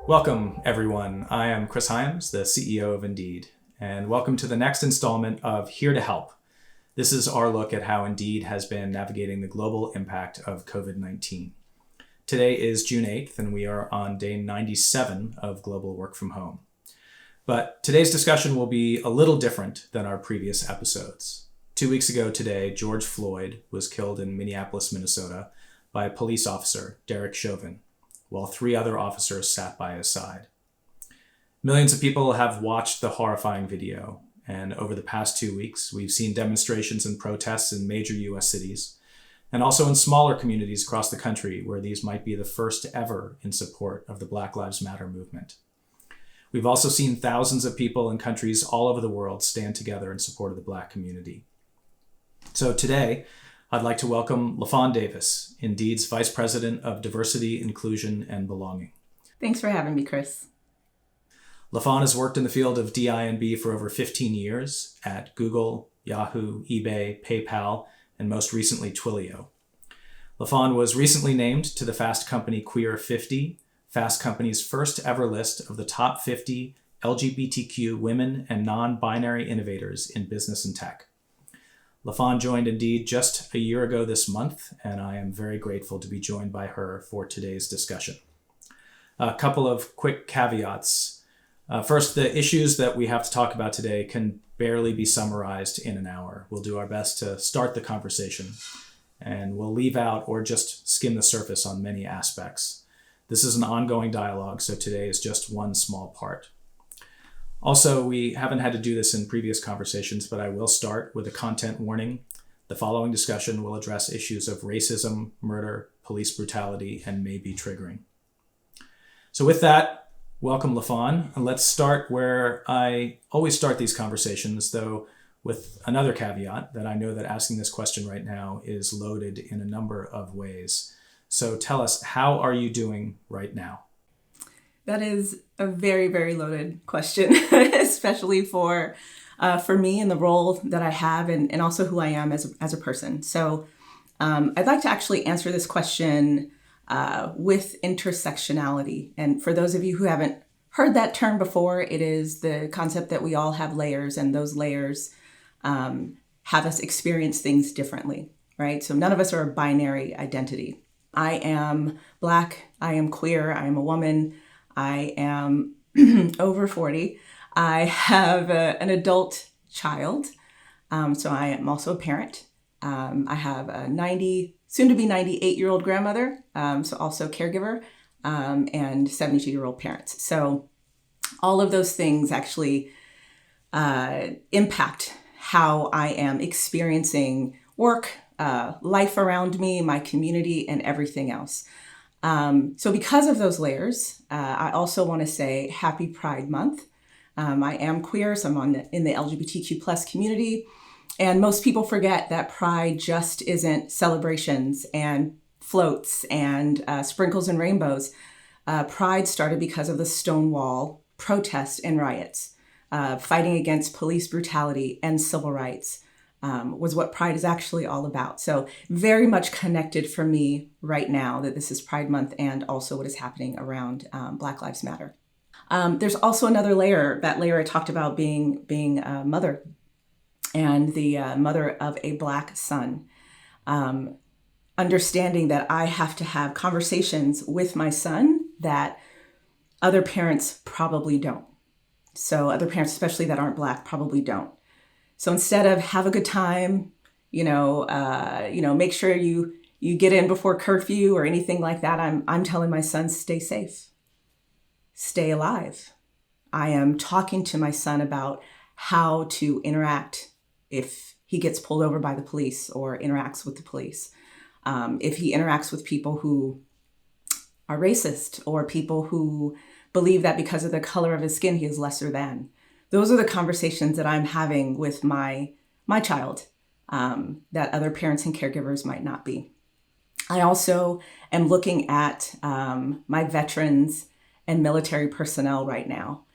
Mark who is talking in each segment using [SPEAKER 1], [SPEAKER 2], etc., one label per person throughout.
[SPEAKER 1] Welcome, everyone. I am Chris Hyams, the CEO of Indeed, and welcome to the next installment of Here to Help. This is our look at how Indeed has been navigating the global impact of COVID-19. Today is June 8th, and we are on day 97 of global work from home. But today's discussion will be a little different than our previous episodes. 2 weeks ago today, George Floyd was killed in Minneapolis, Minnesota by a police officer, Derek Chauvin, while 3 other officers sat by his side. Millions of people have watched the horrifying video, and over the past 2 weeks, we've seen demonstrations and protests in major US cities, and also in smaller communities across the country where these might be the first ever in support of the Black Lives Matter movement. We've also seen thousands of people in countries all over the world stand together in support of the Black community. So today, I'd like to welcome LaFawn Davis, Indeed's Vice President of Diversity, Inclusion, and Belonging.
[SPEAKER 2] Thanks for having me, Chris.
[SPEAKER 1] LaFawn has worked in the field of DI&B for over 15 years at Google, Yahoo, eBay, PayPal, and most recently Twilio. LaFawn was recently named to the Fast Company Queer 50, Fast Company's first ever list of the top 50 LGBTQ women and non-binary innovators in business and tech. LaFawn joined Indeed just a year ago this month, and I am very grateful to be joined by her for today's discussion. A couple of quick caveats. First, the issues that we have to talk about today can barely be summarized in an hour. We'll do our best to start the conversation, and we'll leave out or just skim the surface on many aspects. This is an ongoing dialogue, so today is just one small part. Also, we haven't had to do this in previous conversations, but I will start with a content warning. The following discussion will address issues of racism, murder, police brutality, and may be triggering. So with that, welcome LaFawn. And let's start where I always start these conversations, though with another caveat that I know that asking this question right now is loaded in a number of ways. So tell us, how are you doing right now?
[SPEAKER 2] That is a very, very loaded question, especially for me and the role that I have and also who I am as a person. So I'd like to actually answer this question with intersectionality. And for those of you who haven't heard that term before, it is the concept that we all have layers, and those layers have us experience things differently, right? So none of us are a binary identity. I am Black, I am queer, I am a woman, I am over 40. I have an adult child, so I am also a parent. I have a soon to be 98-year-old grandmother, so also caregiver, and 72-year-old parents. So all of those things actually impact how I am experiencing work, life around me, my community, and everything else. So because of those layers, I also want to say Happy Pride Month. I am queer, so I'm in the LGBTQ plus community. And most people forget that Pride just isn't celebrations and floats and sprinkles and rainbows. Pride started because of the Stonewall protests and riots, fighting against police brutality and civil rights. Was what Pride is actually all about. So very much connected for me right now that this is Pride Month and also what is happening around Black Lives Matter. There's also another layer, that layer I talked about being a mother and the mother of a Black son. Understanding that I have to have conversations with my son that other parents probably don't. So other parents, especially that aren't Black, probably don't. So instead of have a good time, make sure you get in before curfew or anything like that, I'm telling my son, stay safe, stay alive. I am talking to my son about how to interact if he gets pulled over by the police or interacts with the police. If he interacts with people who are racist or people who believe that because of the color of his skin, he is lesser than. Those are the conversations that I'm having with my child that other parents and caregivers might not be. I also am looking at my veterans and military personnel right now,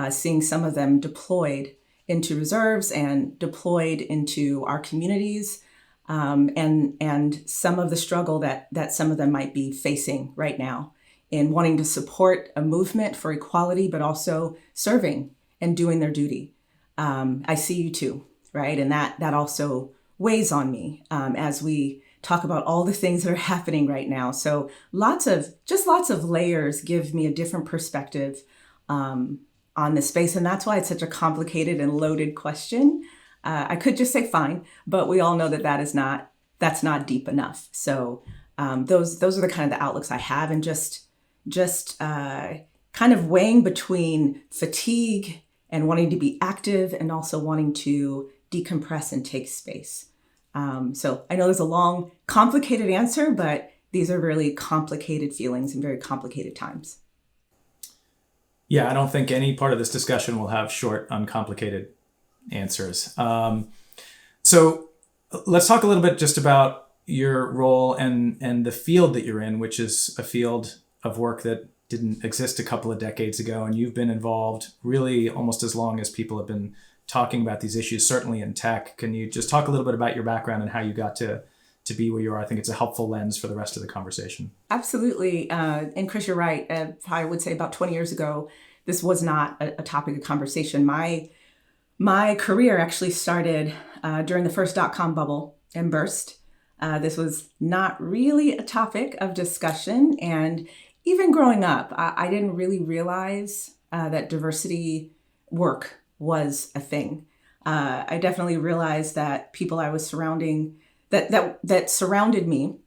[SPEAKER 2] seeing some of them deployed into reserves and deployed into our communities, and some of the struggle that some of them might be facing right now in wanting to support a movement for equality, but also serving and doing their duty. I see you too, right? And that also weighs on me as we talk about all the things that are happening right now. So lots of layers give me a different perspective on this space. And that's why it's such a complicated and loaded question. I could just say fine, but we all know that's not deep enough. So those are the kind of the outlooks I have, and just kind of weighing between fatigue and wanting to be active and also wanting to decompress and take space. So I know there's a long, complicated answer, but these are really complicated feelings and very complicated times.
[SPEAKER 1] Yeah, I don't think any part of this discussion will have short, uncomplicated answers. So let's talk a little bit just about your role and the field that you're in, which is a field of work that didn't exist a couple of decades ago. And you've been involved really almost as long as people have been talking about these issues, certainly in tech. Can you just talk a little bit about your background and how you got to be where you are? I think it's a helpful lens for the rest of the conversation.
[SPEAKER 2] Absolutely. And Chris, you're right. I would say about 20 years ago, this was not a topic of conversation. My career actually started during the first .com bubble and burst. This was not really a topic of discussion. And even growing up, I didn't really realize that diversity work was a thing. I definitely realized that people I was surrounding, that surrounded me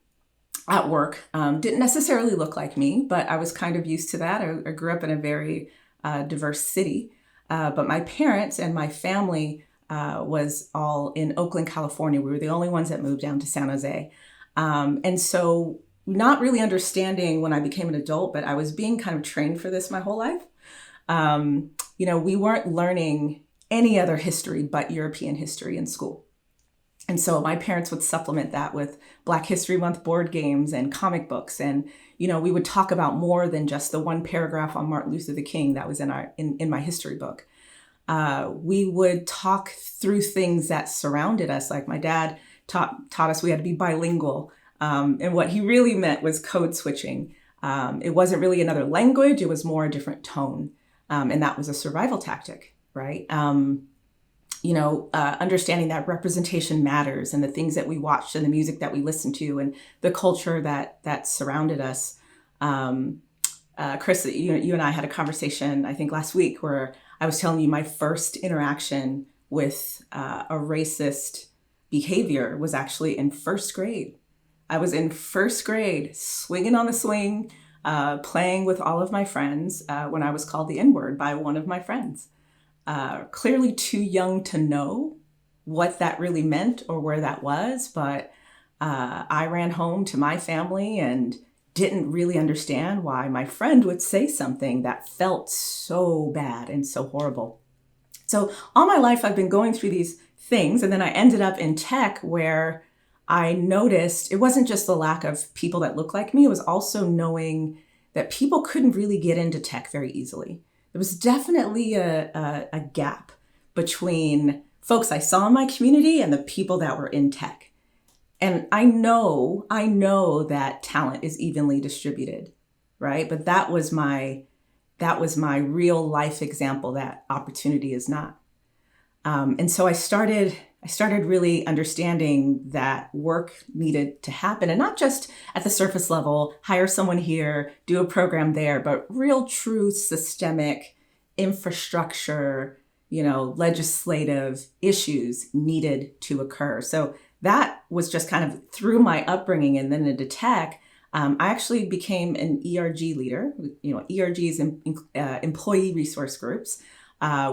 [SPEAKER 2] at work didn't necessarily look like me, but I was kind of used to that. I grew up in a very diverse city, but my parents and my family was all in Oakland, California. We were the only ones that moved down to San Jose. And so not really understanding when I became an adult, but I was being kind of trained for this my whole life. We weren't learning any other history but European history in school. And so my parents would supplement that with Black History Month board games and comic books. And, we would talk about more than just the one paragraph on Martin Luther King that was in my history book. We would talk through things that surrounded us. Like my dad taught us we had to be bilingual. And what he really meant was code switching. It wasn't really another language. It was more a different tone. And that was a survival tactic, right? Understanding that representation matters, and the things that we watched and the music that we listened to and the culture that surrounded us. Chris, you and I had a conversation, I think last week, where I was telling you my first interaction with a racist behavior was actually in first grade. I was in first grade, swinging on the swing, playing with all of my friends when I was called the N-word by one of my friends. Clearly too young to know what that really meant or where that was, but I ran home to my family and didn't really understand why my friend would say something that felt so bad and so horrible. So all my life I've been going through these things, and then I ended up in tech where I noticed it wasn't just the lack of people that look like me, it was also knowing that people couldn't really get into tech very easily. There was definitely a gap between folks I saw in my community and the people that were in tech. And I know that talent is evenly distributed, right? But that was my real life example that opportunity is not. And so I started really understanding that work needed to happen, and not just at the surface level, hire someone here, do a program there, but real true systemic infrastructure, legislative issues needed to occur. So that was just kind of through my upbringing and then into tech. I actually became an ERG leader. ERGs, employee resource groups.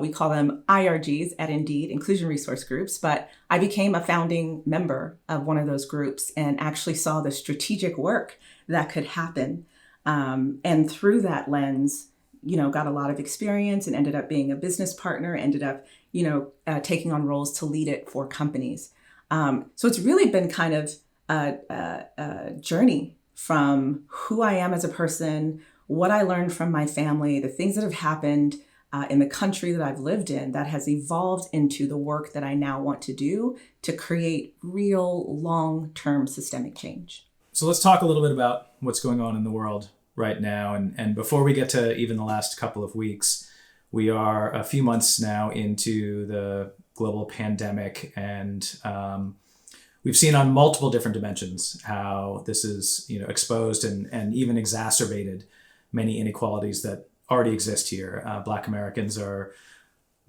[SPEAKER 2] We call them IRGs at Indeed, Inclusion Resource Groups, but I became a founding member of one of those groups and actually saw the strategic work that could happen. And through that lens, got a lot of experience and ended up being a business partner, ended up, taking on roles to lead it for companies. So it's really been kind of a journey from who I am as a person, what I learned from my family, the things that have happened in the country that I've lived in that has evolved into the work that I now want to do to create real long-term systemic change.
[SPEAKER 1] So let's talk a little bit about what's going on in the world right now. And before we get to even the last couple of weeks, we are a few months now into the global pandemic, and we've seen on multiple different dimensions how this is, exposed and even exacerbated many inequalities that already exist here. Black Americans are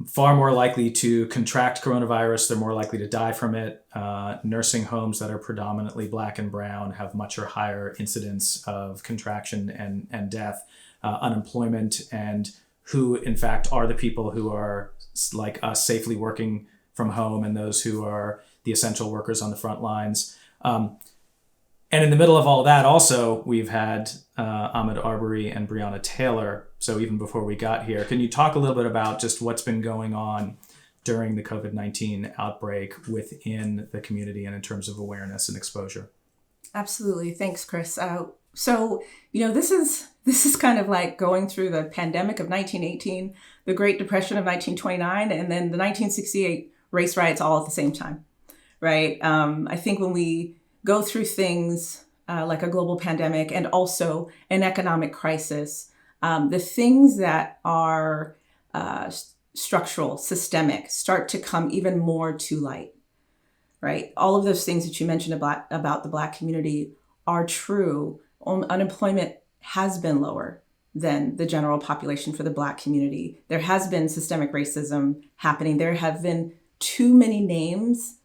[SPEAKER 1] far more likely to contract coronavirus. They're more likely to die from it. Nursing homes that are predominantly Black and brown have much or higher incidence of contraction and death. Unemployment, and who in fact are the people who are like us safely working from home, and those who are the essential workers on the front lines. And in the middle of all that, also, we've had Ahmaud Arbery and Breonna Taylor. So even before we got here, can you talk a little bit about just what's been going on during the COVID-19 outbreak within the community and in terms of awareness and exposure?
[SPEAKER 2] Absolutely. Thanks, Chris. So, this is kind of like going through the pandemic of 1918, the Great Depression of 1929, and then the 1968 race riots all at the same time, right? I think when we go through things like a global pandemic and also an economic crisis, the things that are structural, systemic, start to come even more to light, right? All of those things that you mentioned about the Black community are true. Unemployment has been lower than the general population for the Black community. There has been systemic racism happening. There have been too many names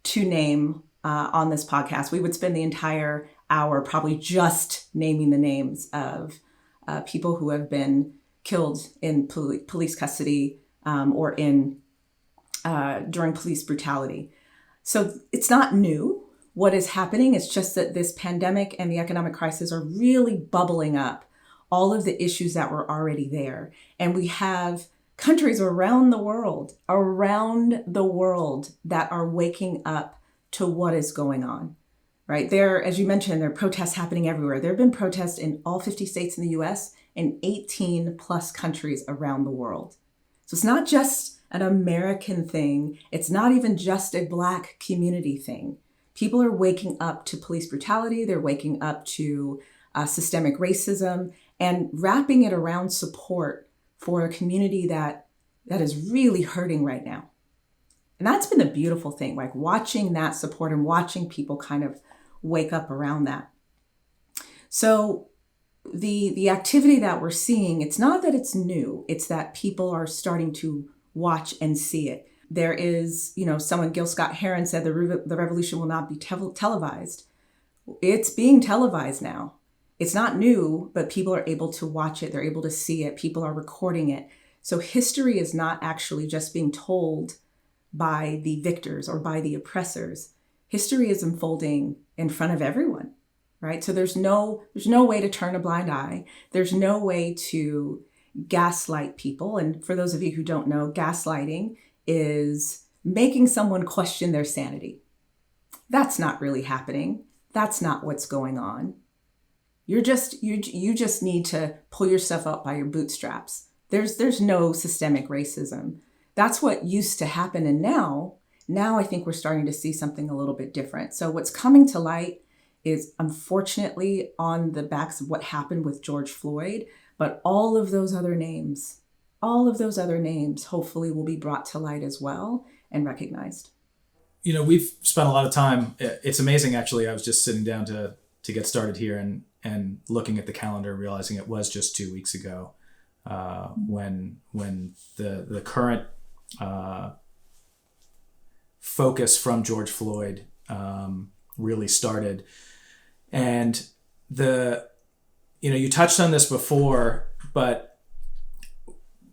[SPEAKER 2] to name on this podcast. We would spend the entire hour probably just naming the names of people who have been killed in police custody or during police brutality. So it's not new. What is happening is just that this pandemic and the economic crisis are really bubbling up all of the issues that were already there. And we have countries around the world that are waking up to what is going on, right? There, as you mentioned, there are protests happening everywhere. There have been protests in all 50 states in the US and 18 plus countries around the world. So it's not just an American thing. It's not even just a Black community thing. People are waking up to police brutality. They're waking up to systemic racism and wrapping it around support for a community that is really hurting right now. And that's been the beautiful thing, like watching that support and watching people kind of wake up around that. So the activity that we're seeing, it's not that it's new, it's that people are starting to watch and see it. There is, someone, Gil Scott-Heron, said the revolution will not be televised. It's being televised now. It's not new, but people are able to watch it. They're able to see it. People are recording it. So history is not actually just being told by the victors or by the oppressors. History is unfolding in front of everyone, right? So there's no way to turn a blind eye. There's no way to gaslight people. And for those of you who don't know, gaslighting is making someone question their sanity. That's not really happening. That's not what's going on. You just need to pull yourself up by your bootstraps. There's no systemic racism. That's what used to happen. And now I think we're starting to see something a little bit different. So what's coming to light is unfortunately on the backs of what happened with George Floyd, but all of those other names hopefully will be brought to light as well and recognized.
[SPEAKER 1] We've spent a lot of time. It's amazing, actually. I was just sitting down to get started here and looking at the calendar, realizing it was just 2 weeks ago when the current focus from George Floyd really started. And you touched on this before, but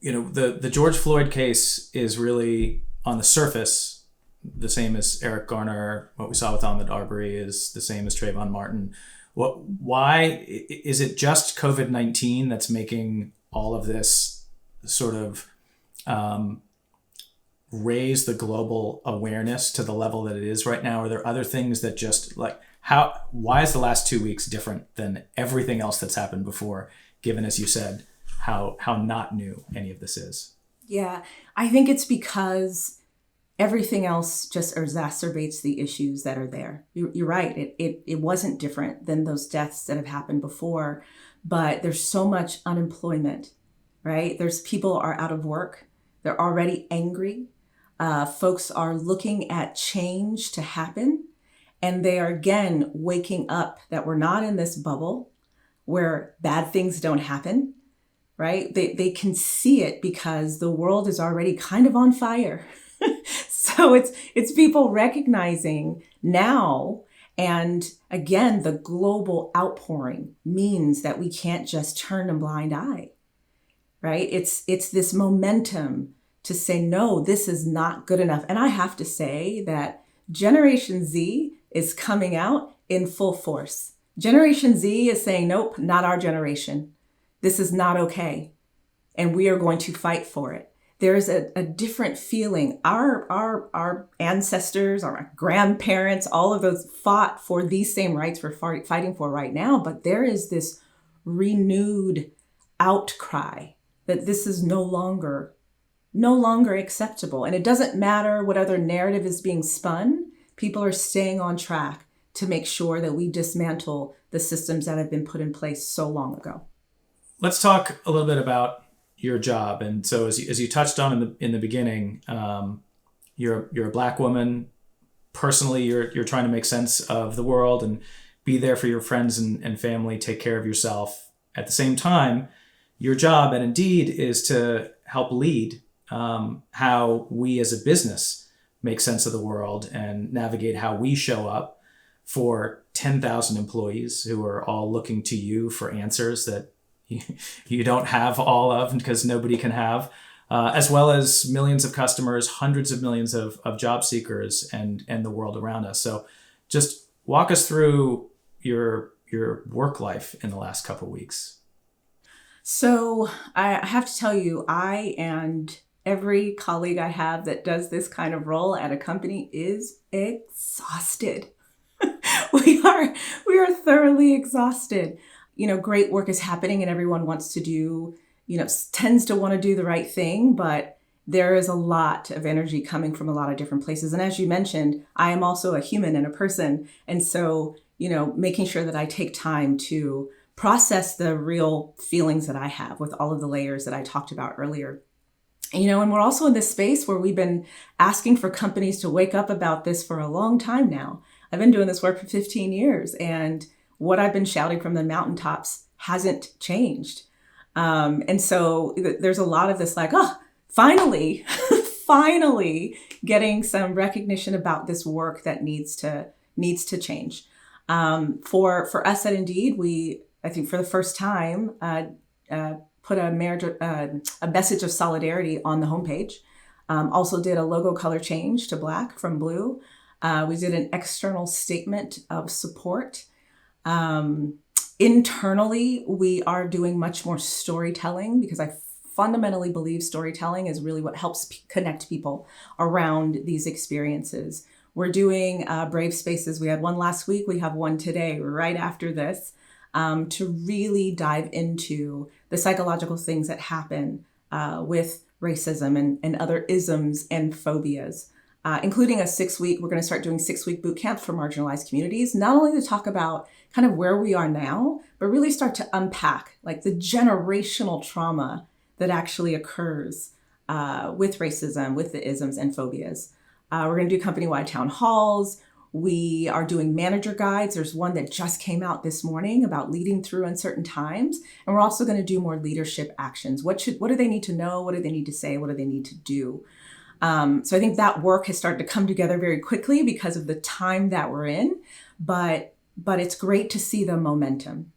[SPEAKER 1] the George Floyd case is really on the surface the same as Eric Garner. What we saw with Ahmaud Arbery is the same as Trayvon Martin. Why is it just COVID-19 that's making all of this sort of raise the global awareness to the level that it is right now? Are there other things that just why is the last 2 weeks different than everything else that's happened before, given, as you said, how not new any of this is?
[SPEAKER 2] Yeah, I think it's because everything else just exacerbates the issues that are there. You're right. It wasn't different than those deaths that have happened before, but there's so much unemployment, right? There's people are out of work. They're already angry. Folks are looking at change to happen. And they are, again, waking up that we're not in this bubble where bad things don't happen, right? They can see it because the world is already kind of on fire. So it's people recognizing now. And again, the global outpouring means that we can't just turn a blind eye, right? It's this momentum to say, no, this is not good enough. And I have to say that Generation Z is coming out in full force. Generation Z is saying, nope, not our generation. This is not okay. And we are going to fight for it. There's a different feeling. Our ancestors, our grandparents, all of those fought for these same rights we're fighting for right now. But there is this renewed outcry that this is no longer acceptable. And it doesn't matter what other narrative is being spun. People are staying on track to make sure that we dismantle the systems that have been put in place so long ago.
[SPEAKER 1] Let's talk a little bit about your job. And so as you touched on in the beginning, you're a Black woman. Personally, you're trying to make sense of the world and be there for your friends and family, take care of yourself. At the same time, your job at Indeed is to help lead how we as a business make sense of the world and navigate how we show up for 10,000 employees who are all looking to you for answers that you don't have all of because nobody can have, as well as millions of customers, hundreds of millions of job seekers and the world around us. So just walk us through your work life in the last couple of weeks.
[SPEAKER 2] So I have to tell you, I and every colleague I have that does this kind of role at a company is exhausted. We are thoroughly exhausted. Great work is happening and everyone wants to do, tends to want to do the right thing, but there is a lot of energy coming from a lot of different places. And as you mentioned, I am also a human and a person. And so, making sure that I take time to process the real feelings that I have with all of the layers that I talked about earlier. And we're also in this space where we've been asking for companies to wake up about this for a long time now. I've been doing this work for 15 years, and what I've been shouting from the mountaintops hasn't changed. And so there's a lot of this like, finally, finally getting some recognition about this work that needs to change. For us at Indeed, we, I think for the first time, put a message of solidarity on the homepage. Also did a logo color change to Black from blue. We did an external statement of support. Internally, we are doing much more storytelling because I fundamentally believe storytelling is really what helps connect people around these experiences. We're doing Brave Spaces. We had one last week. We have one today, right after this, to really dive into the psychological things that happen with racism and other isms and phobias. Including a 6-week, we're going to start doing 6-week boot camps for marginalized communities, not only to talk about kind of where we are now, but really start to unpack like the generational trauma that actually occurs with racism, with the isms and phobias. We're going to do company-wide town halls. We are doing manager guides. There's one that just came out this morning about leading through uncertain times. And we're also going to do more leadership actions. What do they need to know? What do they need to say? What do they need to do? So I think that work has started to come together very quickly because of the time that we're in, but it's great to see the momentum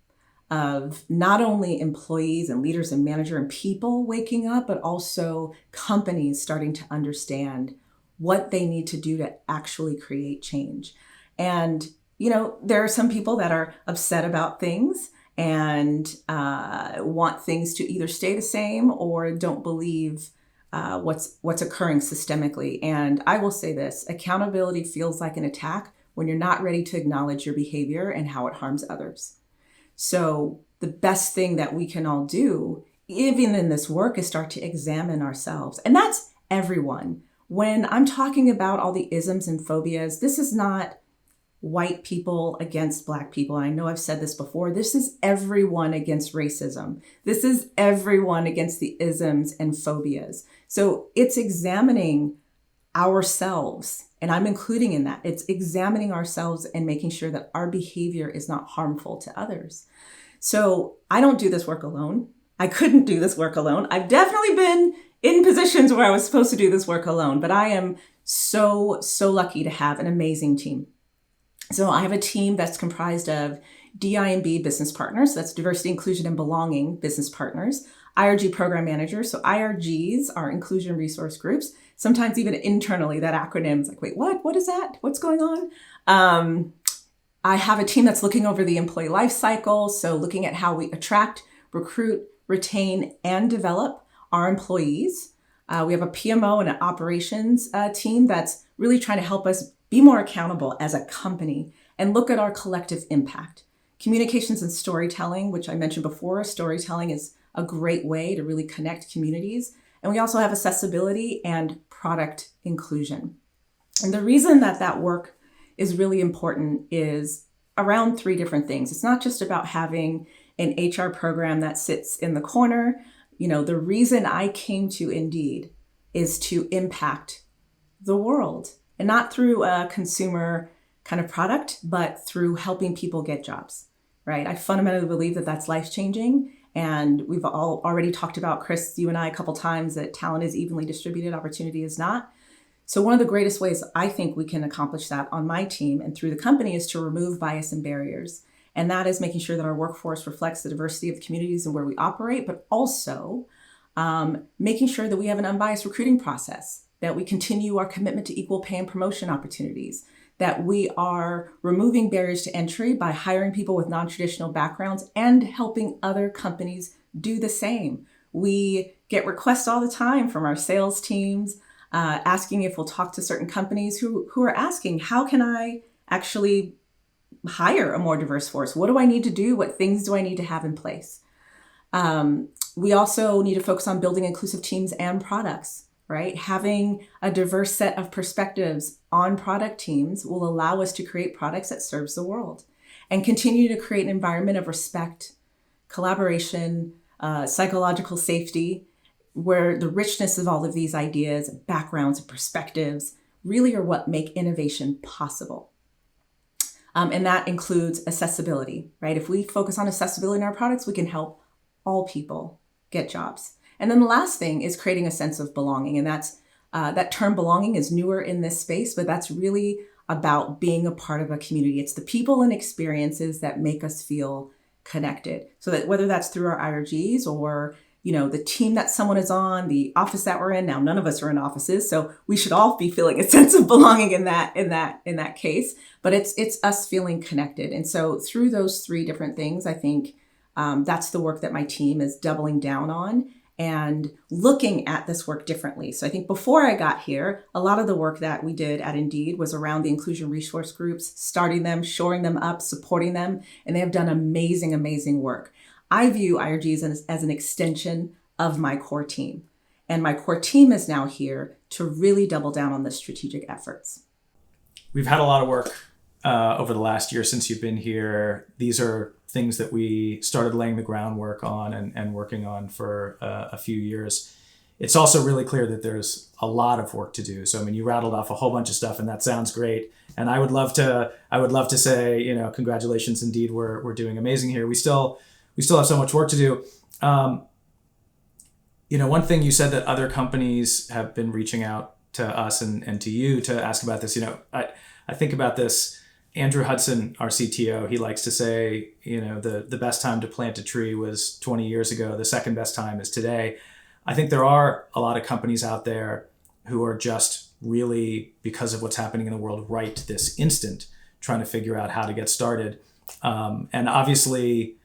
[SPEAKER 2] of not only employees and leaders and manager and people waking up, but also companies starting to understand what they need to do to actually create change. And, there are some people that are upset about things and want things to either stay the same or don't believe what's occurring systemically. And I will say this, accountability feels like an attack when you're not ready to acknowledge your behavior and how it harms others. So the best thing that we can all do, even in this work, is start to examine ourselves. And that's everyone. When I'm talking about all the isms and phobias, this is not white people against Black people. And I know I've said this before. This is everyone against racism. This is everyone against the isms and phobias. So it's examining ourselves, and I'm including in that. It's examining ourselves and making sure that our behavior is not harmful to others. So I don't do this work alone. I couldn't do this work alone. I've definitely been in positions where I was supposed to do this work alone, but I am so lucky to have an amazing team. So I have a team that's comprised of D.I.B business partners, that's diversity, inclusion, and belonging business partners, IRG program managers. So IRGs are inclusion resource groups. Sometimes even internally, that acronym is like, wait, what? What is that? What's going on? I have a team that's looking over the employee life cycle. So looking at how we attract, recruit, retain, and develop our employees. We have a PMO and an operations team that's really trying to help us be more accountable as a company and look at our collective impact. Communications and storytelling, which I mentioned before, storytelling is a great way to really connect communities. And we also have accessibility and product inclusion. And the reason that work is really important is around three different things. It's not just about having an HR program that sits in the corner. You know, the reason I came to Indeed is to impact the world, and not through a consumer kind of product, but through helping people get jobs, right? I fundamentally believe that that's life-changing. And we've all already talked about, Chris, you and I a couple times, that talent is evenly distributed, opportunity is not. So one of the greatest ways I think we can accomplish that on my team and through the company is to remove bias and barriers. And that is making sure that our workforce reflects the diversity of the communities and where we operate, but also making sure that we have an unbiased recruiting process, that we continue our commitment to equal pay and promotion opportunities, that we are removing barriers to entry by hiring people with non-traditional backgrounds and helping other companies do the same. We get requests all the time from our sales teams asking if we'll talk to certain companies who are asking, how can I actually hire a more diverse force? What do I need to do? What things do I need to have in place? We also need to focus on building inclusive teams and products, right? Having a diverse set of perspectives on product teams will allow us to create products that serves the world and continue to create an environment of respect, collaboration, psychological safety, where the richness of all of these ideas, backgrounds, and perspectives really are what make innovation possible. And that includes accessibility, right? If we focus on accessibility in our products, we can help all people get jobs. And then the last thing is creating a sense of belonging. And that's that term belonging is newer in this space, but that's really about being a part of a community. It's the people and experiences that make us feel connected. So that whether that's through our IRGs or, you know, the team that someone is on, the office that we're in. Now, none of us are in offices, so we should all be feeling a sense of belonging in that case. But it's us feeling connected. And so through those three different things, I think that's the work that my team is doubling down on and looking at this work differently. So I think before I got here, a lot of the work that we did at Indeed was around the inclusion resource groups, starting them, shoring them up, supporting them, and they have done amazing, amazing work. I view IRGs as an extension of my core team. And my core team is now here to really double down on the strategic efforts.
[SPEAKER 1] We've had a lot of work over the last year since you've been here. These are things that we started laying the groundwork on and working on for a few years. It's also really clear that there's a lot of work to do. So, I mean, you rattled off a whole bunch of stuff, and that sounds great. And I would love to say, you know, congratulations, Indeed, we're doing amazing here. We still have so much work to do. You know, one thing you said that other companies have been reaching out to us and to you to ask about this. You know, I think about this. Andrew Hudson, our CTO, he likes to say, you know, the best time to plant a tree was 20 years ago. The second best time is today. I think there are a lot of companies out there who are just really, because of what's happening in the world right this instant, trying to figure out how to get started. And obviously,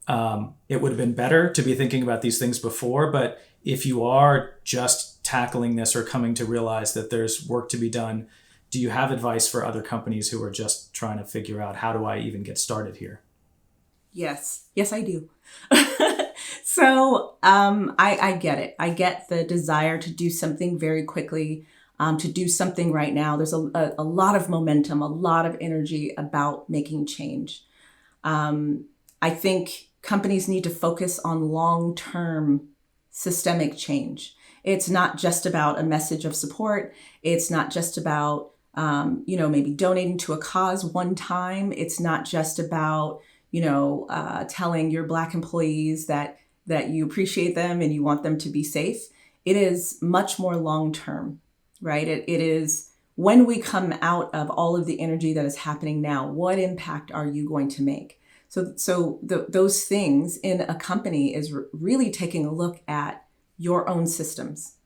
[SPEAKER 1] it would have been better to be thinking about these things before. But if you are just tackling this or coming to realize that there's work to be done, do you have advice for other companies who are just trying to figure out, how do I even get started here?
[SPEAKER 2] Yes, I do. So I get it. I get the desire to do something very quickly. to do something right now. There's a lot of momentum, a lot of energy about making change. I think companies need to focus on long-term systemic change. It's not just about a message of support. It's not just about, maybe donating to a cause one time. It's not just about, telling your Black employees that you appreciate them and you want them to be safe. It is much more long-term, right? It is when we come out of all of the energy that is happening now, what impact are you going to make? So those things in a company is really taking a look at your own systems,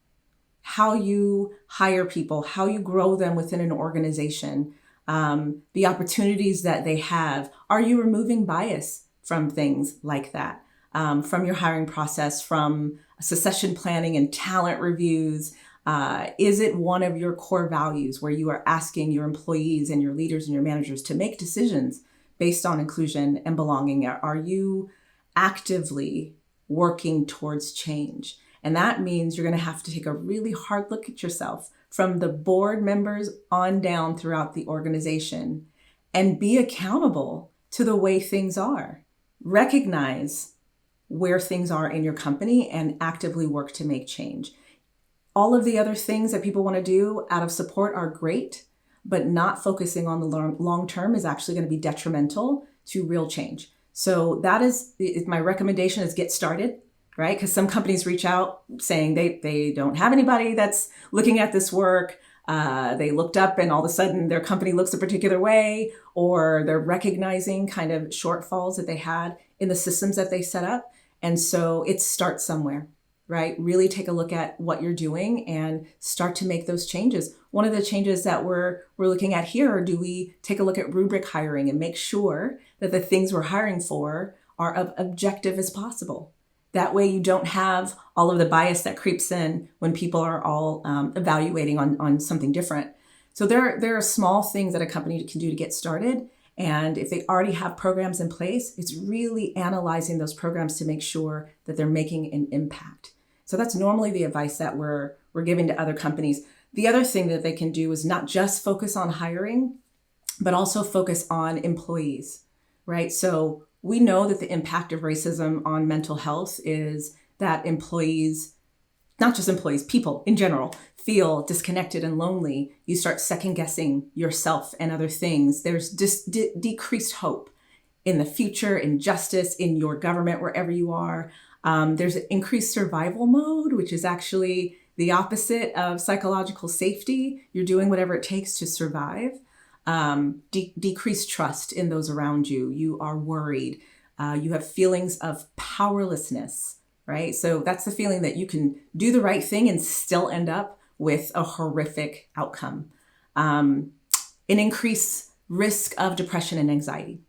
[SPEAKER 2] how you hire people, how you grow them within an organization, the opportunities that they have. Are you removing bias from things like that, from your hiring process, from succession planning and talent reviews? Is it one of your core values where you are asking your employees and your leaders and your managers to make decisions based on inclusion and belonging? Are you actively working towards change? And that means you're going to have to take a really hard look at yourself from the board members on down throughout the organization and be accountable to the way things are. Recognize where things are in your company and actively work to make change. All of the other things that people want to do out of support are great, but not focusing on the long term is actually going to be detrimental to real change. So that is my recommendation, is get started, right? Because some companies reach out saying they don't have anybody that's looking at this work. They looked up and all of a sudden their company looks a particular way, or they're recognizing kind of shortfalls that they had in the systems that they set up. And so it starts somewhere, right? Really take a look at what you're doing and start to make those changes. One of the changes that we're looking at here, do we take a look at rubric hiring and make sure that the things we're hiring for are as objective as possible? That way you don't have all of the bias that creeps in when people are all evaluating on something different. So there are small things that a company can do to get started. And if they already have programs in place, it's really analyzing those programs to make sure that they're making an impact. So that's normally the advice that we're giving to other companies. The other thing that they can do is not just focus on hiring, but also focus on employees, right? So we know that the impact of racism on mental health is that employees, not just employees, people in general, feel disconnected and lonely. You start second guessing yourself and other things. There's decreased hope in the future, in justice, in your government, wherever you are. There's an increased survival mode, which is actually the opposite of psychological safety. You're doing whatever it takes to survive. Decreased trust in those around you. You are worried. You have feelings of powerlessness, right? So that's the feeling that you can do the right thing and still end up with a horrific outcome. An increased risk of depression and anxiety.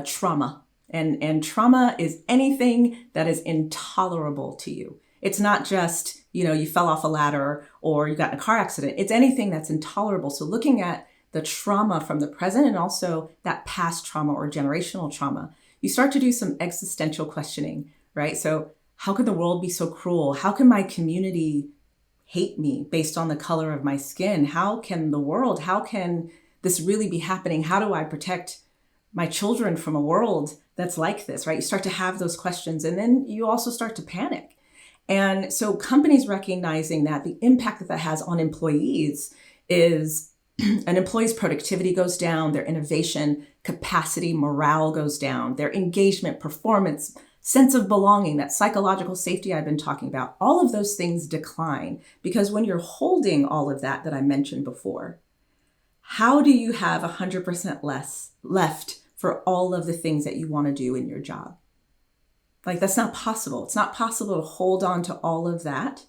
[SPEAKER 2] Trauma. And trauma is anything that is intolerable to you. It's not just, you fell off a ladder or you got in a car accident. It's anything that's intolerable. So looking at the trauma from the present and also that past trauma or generational trauma, you start to do some existential questioning, right? So how could the world be so cruel? How can my community hate me based on the color of my skin? How can this really be happening? How do I protect my children from a world that's like this, right? You start to have those questions, and then you also start to panic. And so companies recognizing that the impact that has on employees is an employee's productivity goes down, their innovation capacity, morale goes down, their engagement, performance, sense of belonging, that psychological safety I've been talking about, all of those things decline. Because when you're holding all of that I mentioned before, how do you have 100% less left for all of the things that you want to do in your job? Like, that's not possible. It's not possible to hold on to all of that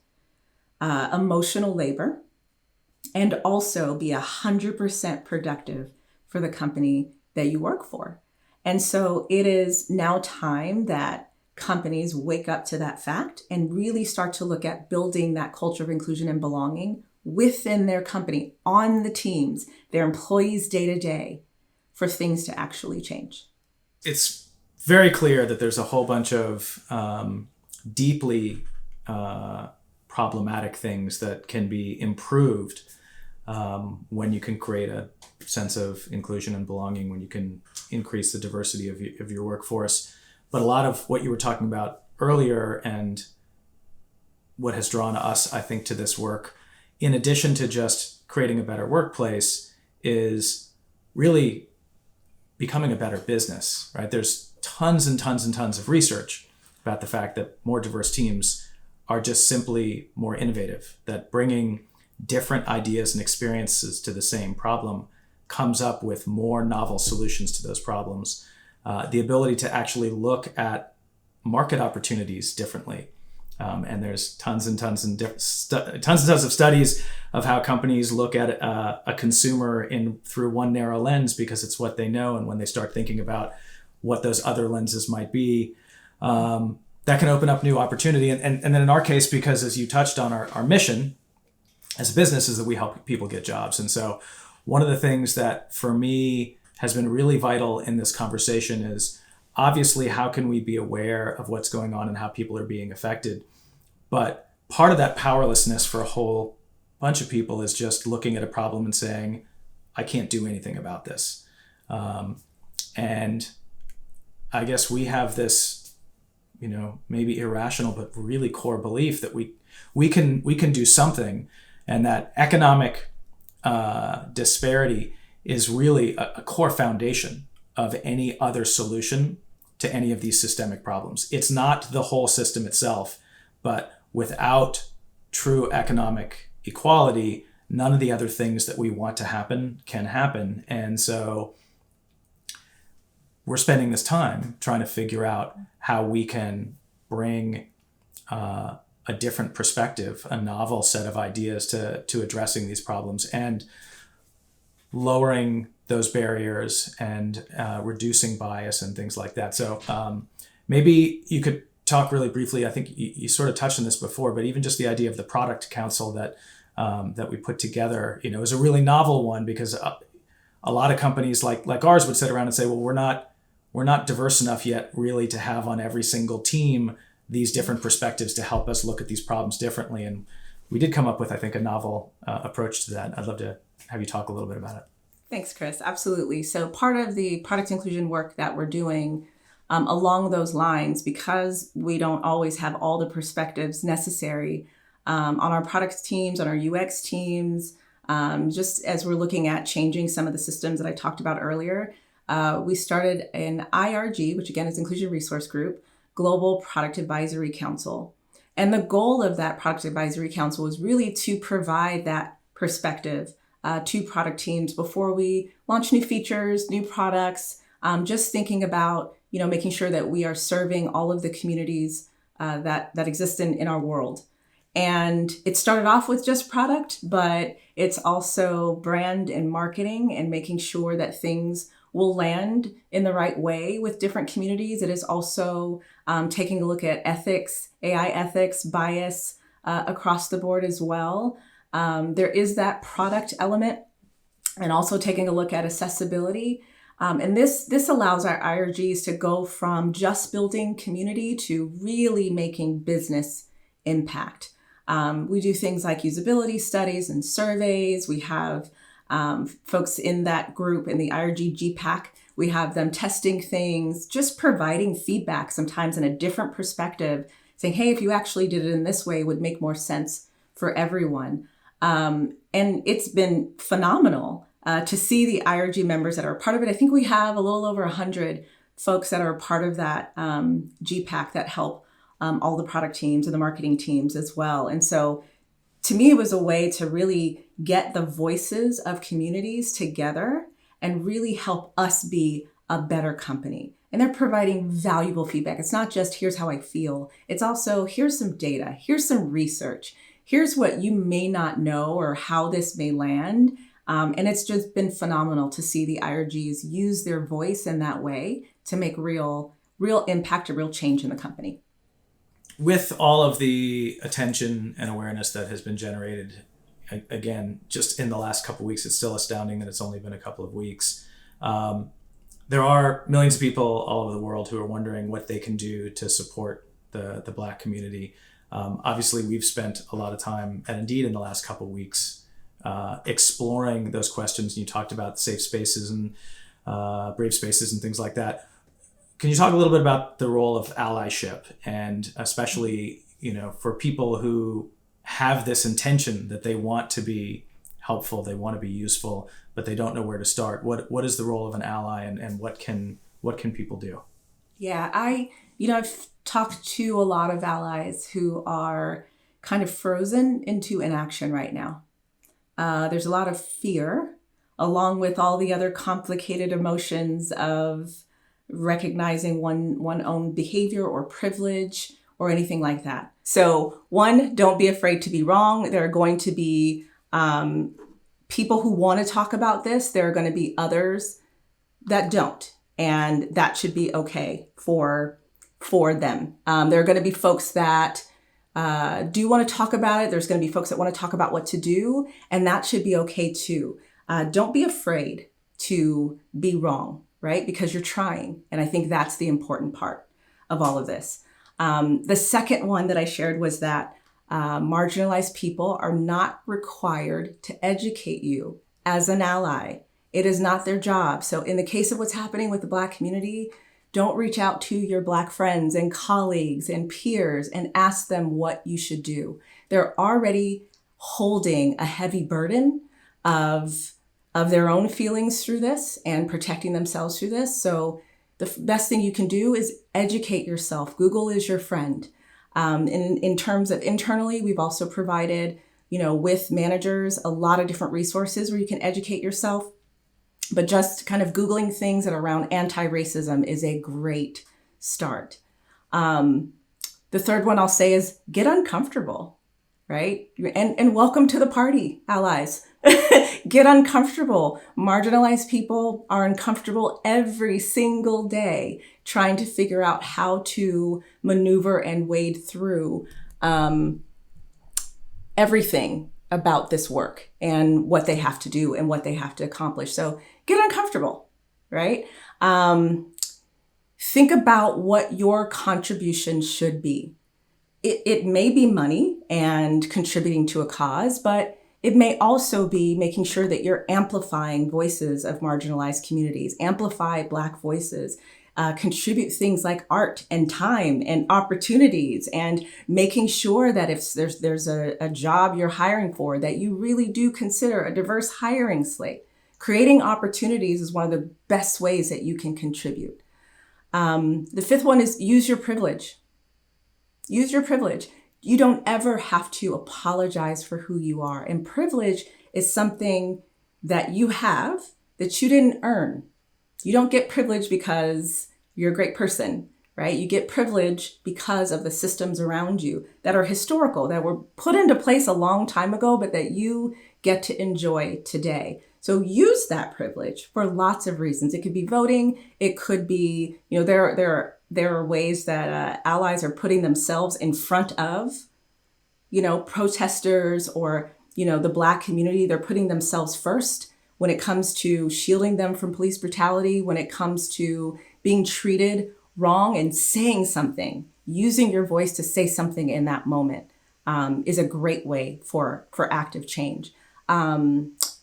[SPEAKER 2] emotional labor and also be 100% productive for the company that you work for. And so it is now time that companies wake up to that fact and really start to look at building that culture of inclusion and belonging within their company, on the teams, their employees day to day, for things to actually change.
[SPEAKER 1] It's very clear that there's a whole bunch of deeply problematic things that can be improved when you can create a sense of inclusion and belonging, when you can increase the diversity of your workforce. But a lot of what you were talking about earlier and what has drawn us, I think, to this work, in addition to just creating a better workplace, is really becoming a better business, right? There's tons and tons and tons of research about the fact that more diverse teams are just simply more innovative, that bringing different ideas and experiences to the same problem comes up with more novel solutions to those problems. The ability to actually look at market opportunities differently. And there's tons and tons of studies of how companies look at a consumer through one narrow lens because it's what they know. And when they start thinking about what those other lenses might be, that can open up new opportunity. And then in our case, because as you touched on, our mission as a business is that we help people get jobs. And so one of the things that for me has been really vital in this conversation is obviously how can we be aware of what's going on and how people are being affected. But part of that powerlessness for a whole bunch of people is just looking at a problem and saying, I can't do anything about this. And I guess we have this, maybe irrational, but really core belief that we can do something, and that economic disparity is really a core foundation of any other solution to any of these systemic problems. It's not the whole system itself, but without true economic equality, none of the other things that we want to happen can happen. And so we're spending this time trying to figure out how we can bring a different perspective, a novel set of ideas to addressing these problems and lowering those barriers and reducing bias and things like that. So maybe you could talk really briefly, I think you sort of touched on this before, but even just the idea of the product council that we put together, is a really novel one, because a lot of companies like ours would sit around and say, well, we're not diverse enough yet really to have on every single team these different perspectives to help us look at these problems differently. And we did come up with, I think, a novel approach to that. I'd love to have you talk a little bit about it.
[SPEAKER 2] Thanks, Chris. Absolutely. So part of the product inclusion work that we're doing along those lines, because we don't always have all the perspectives necessary on our product teams, on our UX teams, just as we're looking at changing some of the systems that I talked about earlier, we started an IRG, which again is Inclusion Resource Group, Global Product Advisory Council. And the goal of that Product Advisory Council is really to provide that perspective to product teams before we launch new features, new products, just thinking about, making sure that we are serving all of the communities that exist in our world. And it started off with just product, but it's also brand and marketing and making sure that things will land in the right way with different communities. It is also taking a look at ethics, AI ethics, bias across the board as well. There is that product element, and also taking a look at accessibility. And this allows our IRGs to go from just building community to really making business impact. We do things like usability studies and surveys. We have folks in that group in the IRG GPAC. We have them testing things, just providing feedback, sometimes in a different perspective, saying, hey, if you actually did it in this way, it would make more sense for everyone. And it's been phenomenal to see the IRG members that are a part of it. I think we have a little over 100 folks that are a part of that GPAC that help all the product teams and the marketing teams as well. And so to me, it was a way to really get the voices of communities together and really help us be a better company. And they're providing valuable feedback. It's not just, here's how I feel. It's also, here's some data, here's some research, here's what you may not know or how this may land. And it's just been phenomenal to see the IRGs use their voice in that way to make real impact, a real change in the company.
[SPEAKER 1] With all of the attention and awareness that has been generated, again, just in the last couple of weeks, it's still astounding that it's only been a couple of weeks. There are millions of people all over the world who are wondering what they can do to support the Black community. Obviously, we've spent a lot of time, and indeed in the last couple of weeks, exploring those questions. You talked about safe spaces and brave spaces and things like that. Can you talk a little bit about the role of allyship, and especially, for people who have this intention that they want to be helpful, they want to be useful, but they don't know where to start? What is the role of an ally, and what can people do?
[SPEAKER 2] Yeah, I've talked to a lot of allies who are kind of frozen into inaction right now. There's a lot of fear, along with all the other complicated emotions of recognizing one own behavior or privilege or anything like that. So one, don't be afraid to be wrong. There are going to be people who want to talk about this. There are going to be others that don't. And that should be okay for them. There are going to be folks that do want to talk about it. There's going to be folks that want to talk about what to do, and that should be okay too. Don't be afraid to be wrong, right? Because you're trying. And I think that's the important part of all of this. The second one that I shared was that marginalized people are not required to educate you as an ally. It is not their job. So in the case of what's happening with the Black community, don't reach out to your Black friends and colleagues and peers and ask them what you should do. They're already holding a heavy burden of their own feelings through this and protecting themselves through this. So the best thing you can do is educate yourself. Google is your friend. In terms of internally, we've also provided, with managers, a lot of different resources where you can educate yourself. But just kind of Googling things that are around anti-racism is a great start. The third one I'll say is get uncomfortable, right? And welcome to the party, allies. Get uncomfortable. Marginalized people are uncomfortable every single day trying to figure out how to maneuver and wade through everything about this work and what they have to do and what they have to accomplish. So get uncomfortable, right? Think about what your contribution should be. It may be money and contributing to a cause, but it may also be making sure that you're amplifying voices of marginalized communities, amplify Black voices, contribute things like art and time and opportunities, and making sure that if there's a job you're hiring for, that you really do consider a diverse hiring slate. Creating opportunities is one of the best ways that you can contribute. The fifth one is use your privilege. Use your privilege. You don't ever have to apologize for who you are. And privilege is something that you have that you didn't earn. You don't get privilege because you're a great person, right? You get privilege because of the systems around you that are historical, that were put into place a long time ago, but that you get to enjoy today. So use that privilege for lots of reasons. It could be voting. It could be, there are ways that allies are putting themselves in front of, protesters or, the Black community. They're putting themselves first when it comes to shielding them from police brutality, when it comes to being treated wrong and saying something. Using your voice to say something in that moment is a great way for active change.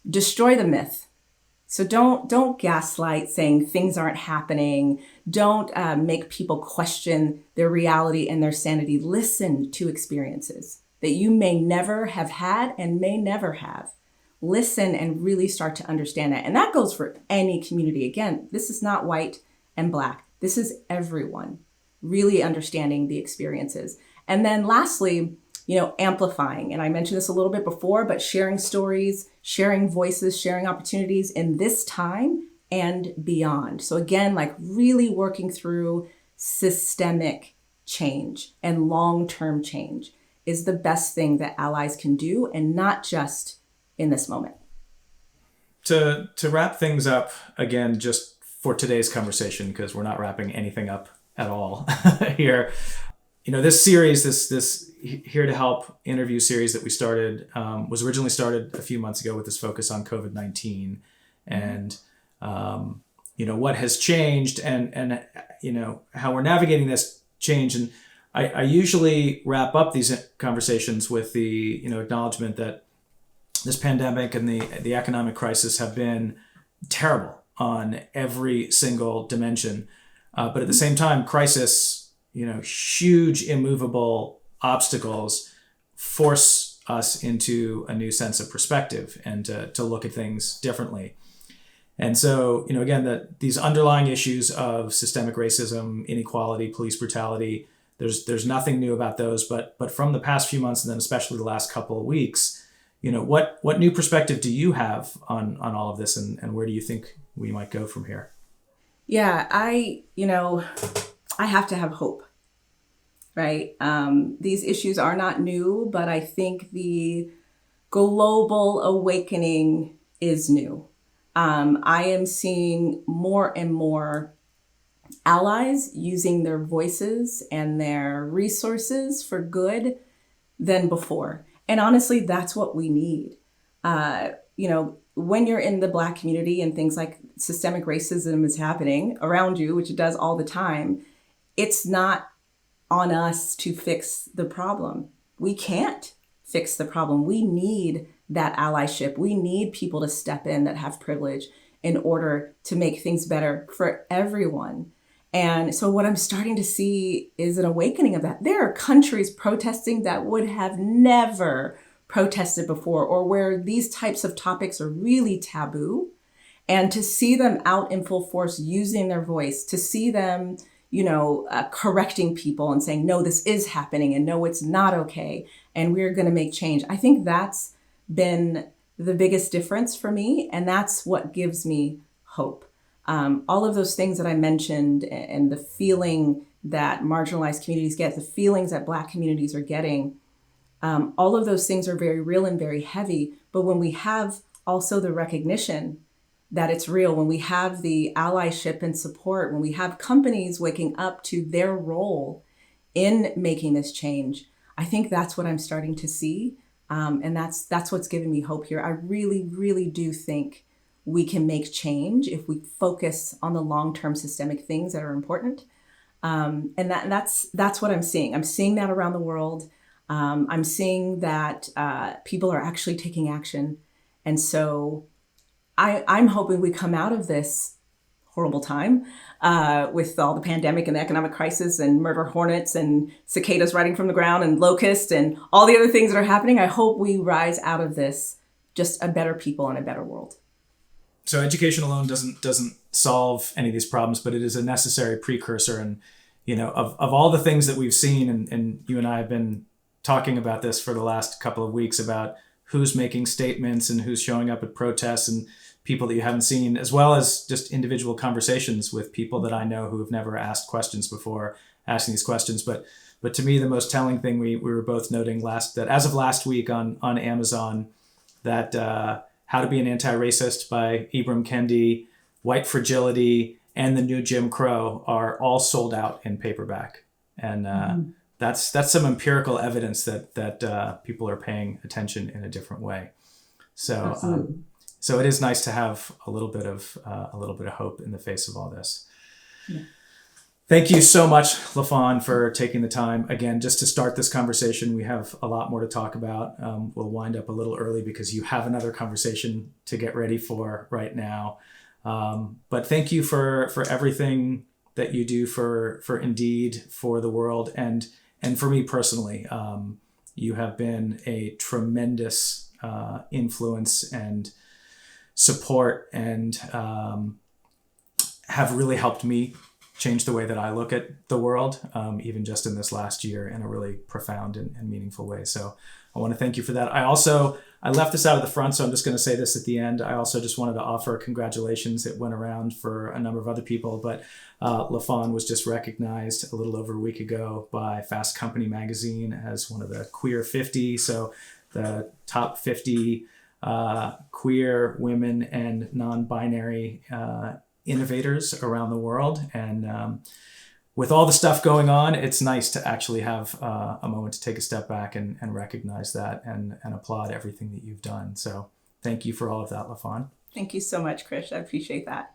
[SPEAKER 2] Destroy the myth. So don't gaslight saying things aren't happening. Don't make people question their reality and their sanity. Listen to experiences that you may never have had and may never have. Listen and really start to understand that. And that goes for any community. Again, this is not white and Black. This is everyone really understanding the experiences. And then lastly, amplifying. And I mentioned this a little bit before, but sharing stories, sharing voices, sharing opportunities in this time and beyond. So again, like really working through systemic change and long-term change is the best thing that allies can do, and not just in this moment.
[SPEAKER 1] To wrap things up, again, just for today's conversation, because we're not wrapping anything up at all here. This series, this Here to Help interview series that we started, was originally started a few months ago with this focus on COVID-19 and, what has changed and how we're navigating this change. And I usually wrap up these conversations with the acknowledgement that this pandemic and the economic crisis have been terrible on every single dimension. But at the same time, crisis, huge immovable obstacles force us into a new sense of perspective and to look at things differently. And so, again, these underlying issues of systemic racism, inequality, police brutality, there's nothing new about those. But from the past few months, and then especially the last couple of weeks, what new perspective do you have on all of this, and where do you think we might go from here?
[SPEAKER 2] Yeah, I have to have hope, right? These issues are not new, but I think the global awakening is new. I am seeing more and more allies using their voices and their resources for good than before. And honestly, that's what we need. When you're in the Black community and things like systemic racism is happening around you, which it does all the time, it's not on us to fix the problem. We can't fix the problem. We need that allyship. We need people to step in that have privilege in order to make things better for everyone. And so what I'm starting to see is an awakening of that. There are countries protesting that would have never protested before, or where these types of topics are really taboo. And to see them out in full force using their voice, to see them, correcting people and saying, no, this is happening, and no, it's not okay, and we're going to make change. I think that's been the biggest difference for me, and that's what gives me hope. All of those things that I mentioned, and the feeling that marginalized communities get, the feelings that Black communities are getting, all of those things are very real and very heavy. But when we have also the recognition that it's real, when we have the allyship and support, when we have companies waking up to their role in making this change, I think that's what I'm starting to see. And that's what's giving me hope here. I really, really do think we can make change if we focus on the long-term systemic things that are important. And that's what I'm seeing. I'm seeing that around the world. I'm seeing that people are actually taking action. And so I'm hoping we come out of this horrible time with all the pandemic and the economic crisis and murder hornets and cicadas riding from the ground and locusts and all the other things that are happening. I hope we rise out of this just a better people and a better world.
[SPEAKER 1] So education alone doesn't solve any of these problems, but it is a necessary precursor. And, of all the things that we've seen, and you and I have been talking about this for the last couple of weeks about who's making statements and who's showing up at protests and people that you haven't seen, as well as just individual conversations with people that I know who have never asked questions before, asking these questions. But to me, the most telling thing we were both noting that as of last week on Amazon, that How to Be an Anti-Racist by Ibram Kendi, White Fragility, and The New Jim Crow are all sold out in paperback. And that's some empirical evidence that people are paying attention in a different way. So so it is nice to have a little bit of hope in the face of all this. Yeah. Thank you so much, LaFawn, for taking the time. Again, just to start this conversation, we have a lot more to talk about. We'll wind up a little early because you have another conversation to get ready for right now. But thank you for everything that you do for Indeed, for the world, and for me personally. You have been a tremendous influence and support, and have really helped me change the way that I look at the world, even just in this last year, in a really profound and meaningful way. So I want to thank you for that. I left this out of the front, so I'm just going to say this at the end. I also just wanted to offer congratulations. It went around for a number of other people, but LaFawn was just recognized a little over a week ago by Fast Company magazine as one of the Queer 50. So the top 50 queer women and non-binary innovators around the world. And with all the stuff going on, it's nice to actually have a moment to take a step back and recognize that and applaud everything that you've done. So thank you for all of that, LaFawn.
[SPEAKER 2] Thank you so much, Krish. I appreciate that.